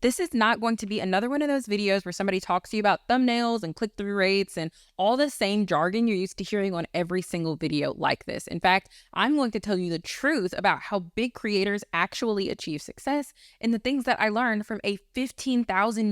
This is not going to be another one of those videos where somebody talks to you about thumbnails and click-through rates and all the same jargon you're used to hearing on every single video like this. In fact, I'm going to tell you the truth about how big creators actually achieve success and the things that I learned from a $15,000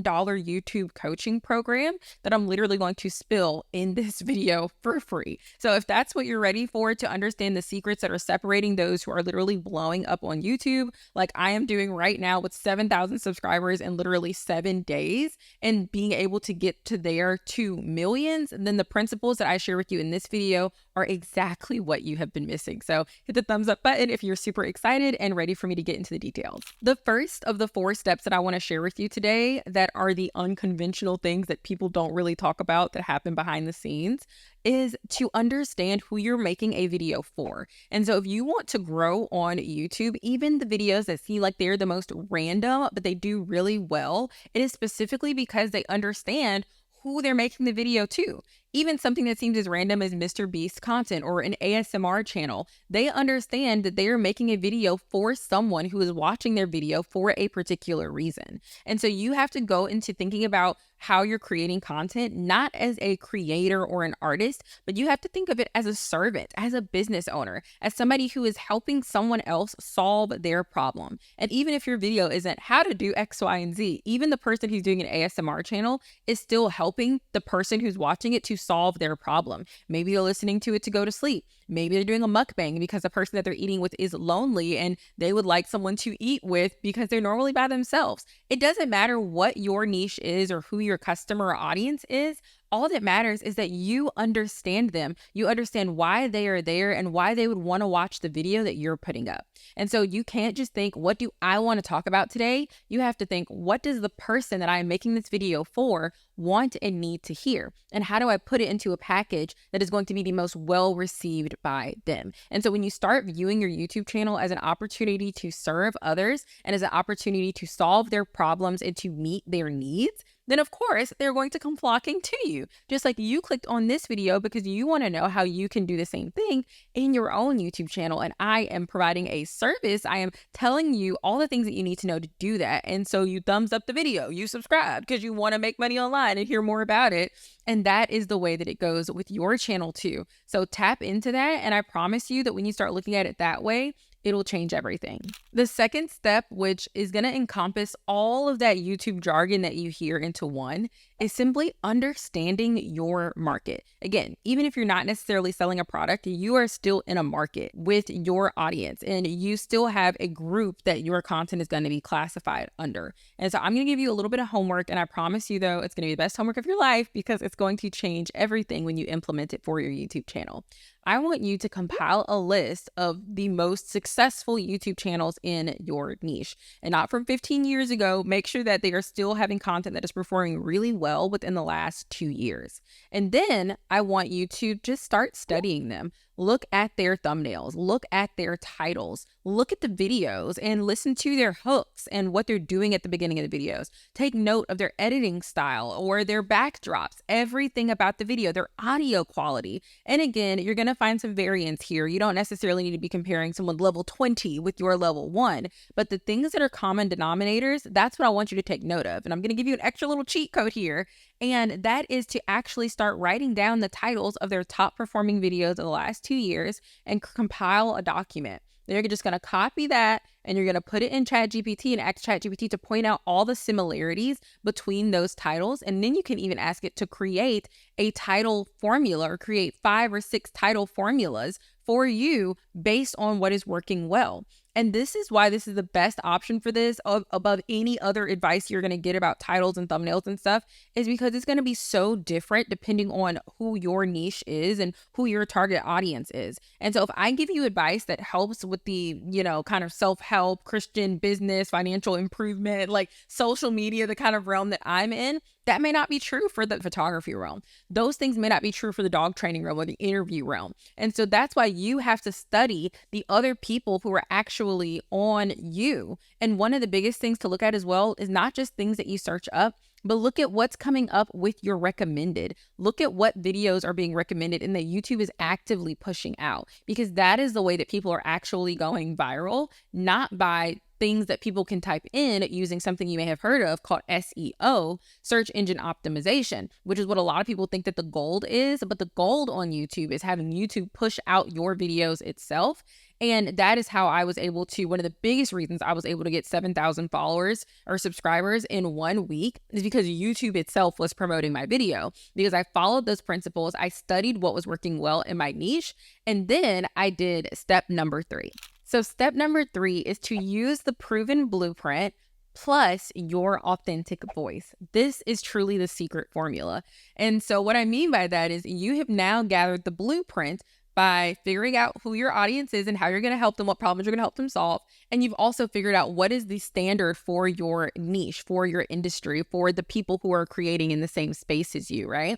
YouTube coaching program that I'm literally going to spill in this video for free. So if that's what you're ready for, to understand the secrets that are separating those who are literally blowing up on YouTube, like I am doing right now with 7,000 subscribers in literally 7 days, and being able to get to there to millions, then the principles that I share with you in this video are exactly what you have been missing. So hit the thumbs up button if you're super excited and ready for me to get into the details. The first of the 4 steps that I want to share with you today that are the unconventional things that people don't really talk about that happen behind the scenes is to understand who you're making a video for. And so if you want to grow on YouTube, even the videos that seem like they're the most random, but they do really well, it is specifically because they understand who they're making the video to. Even something that seems as random as Mr. Beast content or an ASMR channel, they understand that they are making a video for someone who is watching their video for a particular reason. And so you have to go into thinking about how you're creating content, not as a creator or an artist, but you have to think of it as a servant, as a business owner, as somebody who is helping someone else solve their problem. And even if your video isn't how to do X, Y, and Z, even the person who's doing an ASMR channel is still helping the person who's watching it to solve their problem. Maybe they're listening to it to go to sleep. Maybe they're doing a mukbang because the person that they're eating with is lonely and they would like someone to eat with because they're normally by themselves. It doesn't matter what your niche is or who your customer or audience is. All that matters is that you understand them. You understand why they are there and why they would want to watch the video that you're putting up. And so you can't just think, what do I want to talk about today? You have to think, what does the person that I'm making this video for want and need to hear? And how do I put it into a package that is going to be the most well received by them? And so when you start viewing your YouTube channel as an opportunity to serve others and as an opportunity to solve their problems and to meet their needs, then of course they're going to come flocking to you. Just like you clicked on this video because you want to know how you can do the same thing in your own YouTube channel. And I am providing a service. I am telling you all the things that you need to know to do that. And so you thumbs up the video, you subscribe because you want to make money online and hear more about it. And that is the way that it goes with your channel too. So tap into that. And I promise you that when you start looking at it that way, it'll change everything. The second step, which is going to encompass all of that YouTube jargon that you hear into one, is simply understanding your market. Again, even if you're not necessarily selling a product, you are still in a market with your audience and you still have a group that your content is going to be classified under. And so I'm going to give you a little bit of homework, and I promise you though, it's going to be the best homework of your life because it's going to change everything when you implement it for your YouTube channel. I want you to compile a list of the most successful YouTube channels in your niche, and not from 15 years ago. Make sure that they are still having content that is performing really well within the last 2 years. And then I want you to just start studying them. Look at their thumbnails, look at their titles, look at the videos and listen to their hooks and what they're doing at the beginning of the videos. Take note of their editing style or their backdrops, everything about the video, their audio quality. And again, you're going to find some variance here. You don't necessarily need to be comparing someone level 20 with your level 1, but the things that are common denominators, that's what I want you to take note of. And I'm going to give you an extra little cheat code here. And that is to actually start writing down the titles of their top performing videos of the last 2 years and compile a document. Then you're just going to copy that and you're going to put it in ChatGPT and ask ChatGPT to point out all the similarities between those titles. And then you can even ask it to create a title formula or create 5 or 6 title formulas for you based on what is working well. And this is why this is the best option for this above any other advice you're going to get about titles and thumbnails and stuff, is because it's going to be so different depending on who your niche is and who your target audience is. And so if I give you advice that helps with the, kind of self-help, Christian business, financial improvement, like social media, the kind of realm that I'm in, that may not be true for the photography realm. Those things may not be true for the dog training realm or the interview realm. And so that's why you have to study the other people who are actually on you. And one of the biggest things to look at as well is not just things that you search up, but look at what's coming up with your recommended. Look at what videos are being recommended and that YouTube is actively pushing out, because that is the way that people are actually going viral, not by things that people can type in using something you may have heard of called SEO, search engine optimization, which is what a lot of people think that the gold is. But the gold on YouTube is having YouTube push out your videos itself. And that is how I was able to, one of the biggest reasons I was able to get 7,000 followers or subscribers in 1 week is because YouTube itself was promoting my video, because I followed those principles. I studied what was working well in my niche. And then I did step number 3. So step number 3 is to use the proven blueprint plus your authentic voice. This is truly the secret formula. And so what I mean by that is you have now gathered the blueprint by figuring out who your audience is and how you're going to help them, what problems you're going to help them solve. And you've also figured out what is the standard for your niche, for your industry, for the people who are creating in the same space as you, right?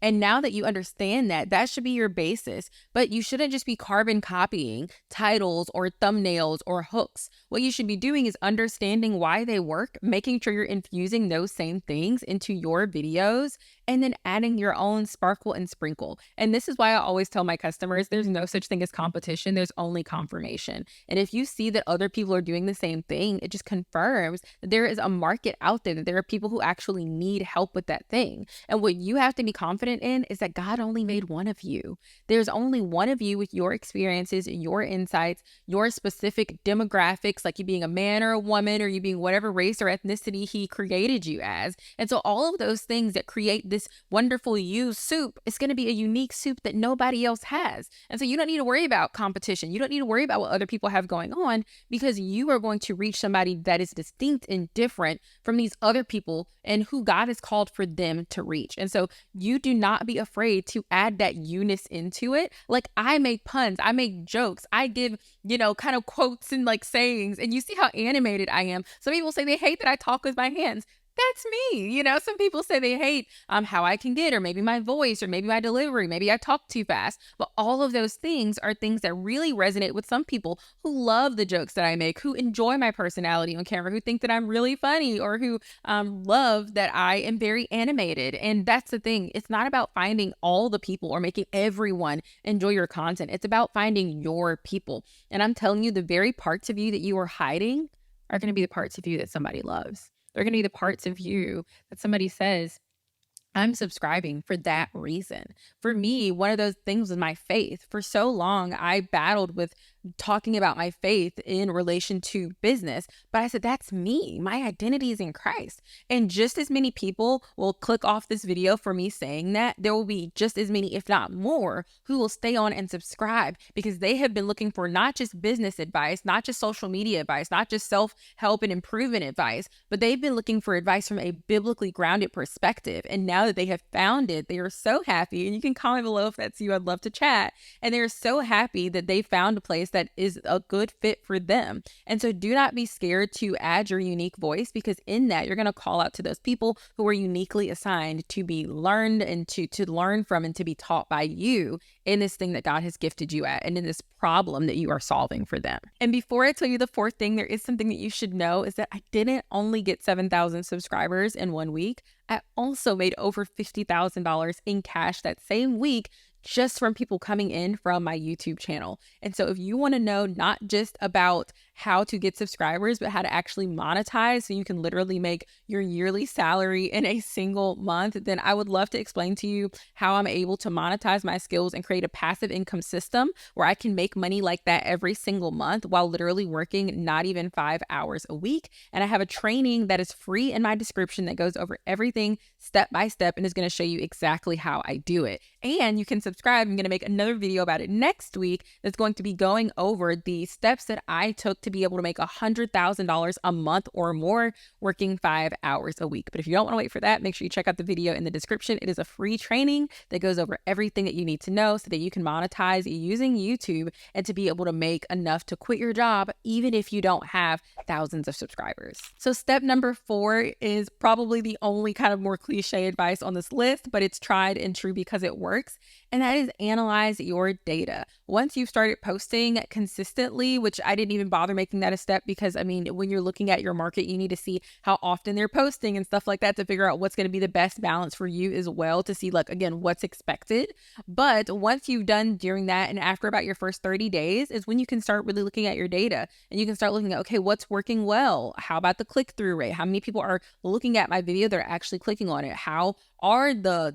And now that you understand that, that should be your basis. But you shouldn't just be carbon copying titles or thumbnails or hooks. What you should be doing is understanding why they work, making sure you're infusing those same things into your videos, and then adding your own sparkle and sprinkle. And this is why I always tell my customers, there's no such thing as competition. There's only confirmation. And if you see that other people are doing the same thing, it just confirms that there is a market out there, that there are people who actually need help with that thing. And what you have to be confident in is that God only made one of you. There's only one of you with your experiences, your insights, your specific demographics, like you being a man or a woman, or you being whatever race or ethnicity he created you as. And so all of those things that create this wonderful you soup is going to be a unique soup that nobody else has. And so you don't need to worry about competition. You don't need to worry about what other people have going on, because you are going to reach somebody that is distinct and different from these other people and who God has called for them to reach. And so you do not be afraid to add that you-ness into it. Like, I make puns, I make jokes, I give, kind of quotes and like sayings, and you see how animated I am. Some people say they hate that I talk with my hands. That's me. Some people say they hate how I can get, or maybe my voice, or maybe my delivery, maybe I talk too fast. But all of those things are things that really resonate with some people who love the jokes that I make, who enjoy my personality on camera, who think that I'm really funny, or who love that I am very animated. And that's the thing. It's not about finding all the people or making everyone enjoy your content. It's about finding your people. And I'm telling you, the very parts of you that you are hiding are going to be the parts of you that somebody loves. They're going to be the parts of you that somebody says, I'm subscribing for that reason. For me, one of those things was my faith. For so long, I battled with talking about my faith in relation to business, but I said, that's me. My identity is in Christ. And just as many people will click off this video for me saying that, there will be just as many, if not more, who will stay on and subscribe, because they have been looking for not just business advice, not just social media advice, not just self-help and improvement advice, but they've been looking for advice from a biblically grounded perspective. And now that they have found it, they are so happy. And you can comment below if that's you. I'd love to chat. And they're so happy that they found a place that is a good fit for them. And so do not be scared to add your unique voice, because in that you're going to call out to those people who are uniquely assigned to be learned and to learn from and to be taught by you in this thing that God has gifted you at and in this problem that you are solving for them. And before I tell you the 4th thing, there is something that you should know, is that I didn't only get 7,000 subscribers in 1 week. I also made over $50,000 in cash that same week, just from people coming in from my YouTube channel. And so if you want to know not just about how to get subscribers, but how to actually monetize so you can literally make your yearly salary in a single month, then I would love to explain to you how I'm able to monetize my skills and create a passive income system where I can make money like that every single month while literally working not even 5 hours a week. And I have a training that is free in my description that goes over everything step by step and is going to show you exactly how I do it. And you can subscribe. I'm going to make another video about it next week that's going to be going over the steps that I took to be able to make $100,000 a month or more working 5 hours a week. But if you don't want to wait for that, make sure you check out the video in the description. It is a free training that goes over everything that you need to know so that you can monetize using YouTube and to be able to make enough to quit your job, even if you don't have thousands of subscribers. So step number 4 is probably the only kind of more cliche advice on this list, but it's tried and true because it works. And that is analyze your data. Once you've started posting consistently, which I didn't even bother making that a step, because I mean, when you're looking at your market, you need to see how often they're posting and stuff like that to figure out what's going to be the best balance for you as well, to see like, again, what's expected. But once you've done during that and after about your first 30 days is when you can start really looking at your data, and you can start looking at, okay, what's working well? How about the click-through rate? How many people are looking at my video that are actually clicking on it? How are the,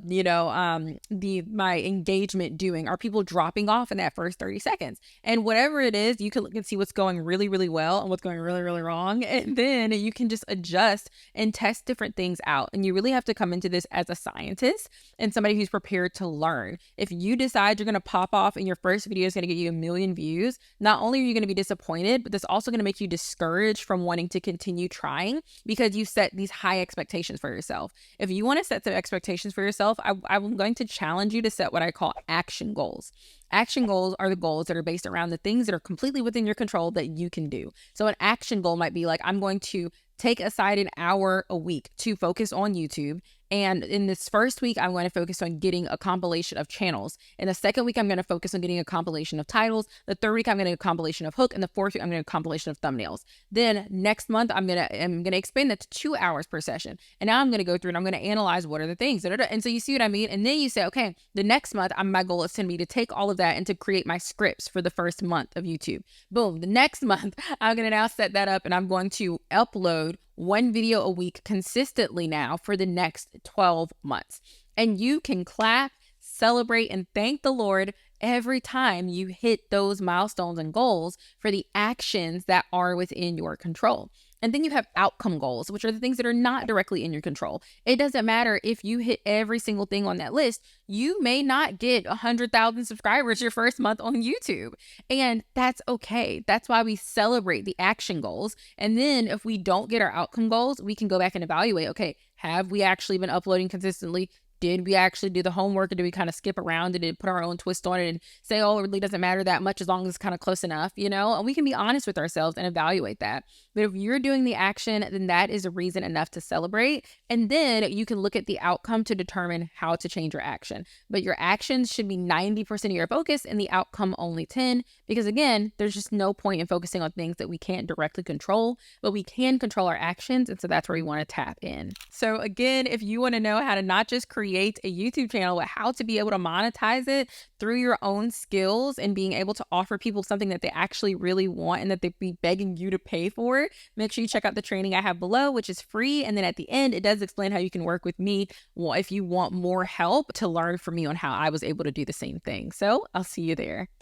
my engagement doing? Are people dropping off in that first 30 seconds? And whatever it is, you can look and see what's going really, really well and what's going really, really wrong. And then you can just adjust and test different things out. And you really have to come into this as a scientist and somebody who's prepared to learn. If you decide you're going to pop off and your first video is going to get you 1 million views, not only are you going to be disappointed, but this also going to make you discouraged from wanting to continue trying, because you set these high expectations for yourself. If you want to set some expectations for yourself, I'm going to challenge you to set what I call action goals. Action goals are the goals that are based around the things that are completely within your control that you can do. So an action goal might be like, I'm going to take aside an hour a week to focus on YouTube. And in this first week, I'm going to focus on getting a compilation of channels. In the second week, I'm going to focus on getting a compilation of titles. The third week, I'm going to get a compilation of hook. And the fourth week, I'm going to get a compilation of thumbnails. Then next month, I'm going to expand that to 2 hours per session. And now I'm going to go through and I'm going to analyze what are the things. And so you see what I mean? And then you say, okay, the next month, my goal is to be to take all of that and to create my scripts for the first month of YouTube. Boom. The next month, I'm going to now set that up and I'm going to upload 1 video a week consistently now for the next 12 months. And you can clap, celebrate, and thank the Lord every time you hit those milestones and goals for the actions that are within your control. And then you have outcome goals, which are the things that are not directly in your control. It doesn't matter if you hit every single thing on that list. You may not get 100,000 subscribers your first month on YouTube. And that's okay. That's why we celebrate the action goals. And then if we don't get our outcome goals, we can go back and evaluate, okay, have we actually been uploading consistently? Did we actually do the homework, or did we kind of skip around and put our own twist on it and say, oh, it really doesn't matter that much as long as it's kind of close enough, And we can be honest with ourselves and evaluate that. But if you're doing the action, then that is a reason enough to celebrate. And then you can look at the outcome to determine how to change your action. But your actions should be 90% of your focus and the outcome only 10. Because again, there's just no point in focusing on things that we can't directly control, but we can control our actions. And so that's where we want to tap in. So again, if you want to know how to not just create a YouTube channel, but how to be able to monetize it through your own skills and being able to offer people something that they actually really want and that they'd be begging you to pay for, make sure you check out the training I have below, which is free. And then at the end, it does explain how you can work with me if you want more help to learn from me on how I was able to do the same thing. So I'll see you there.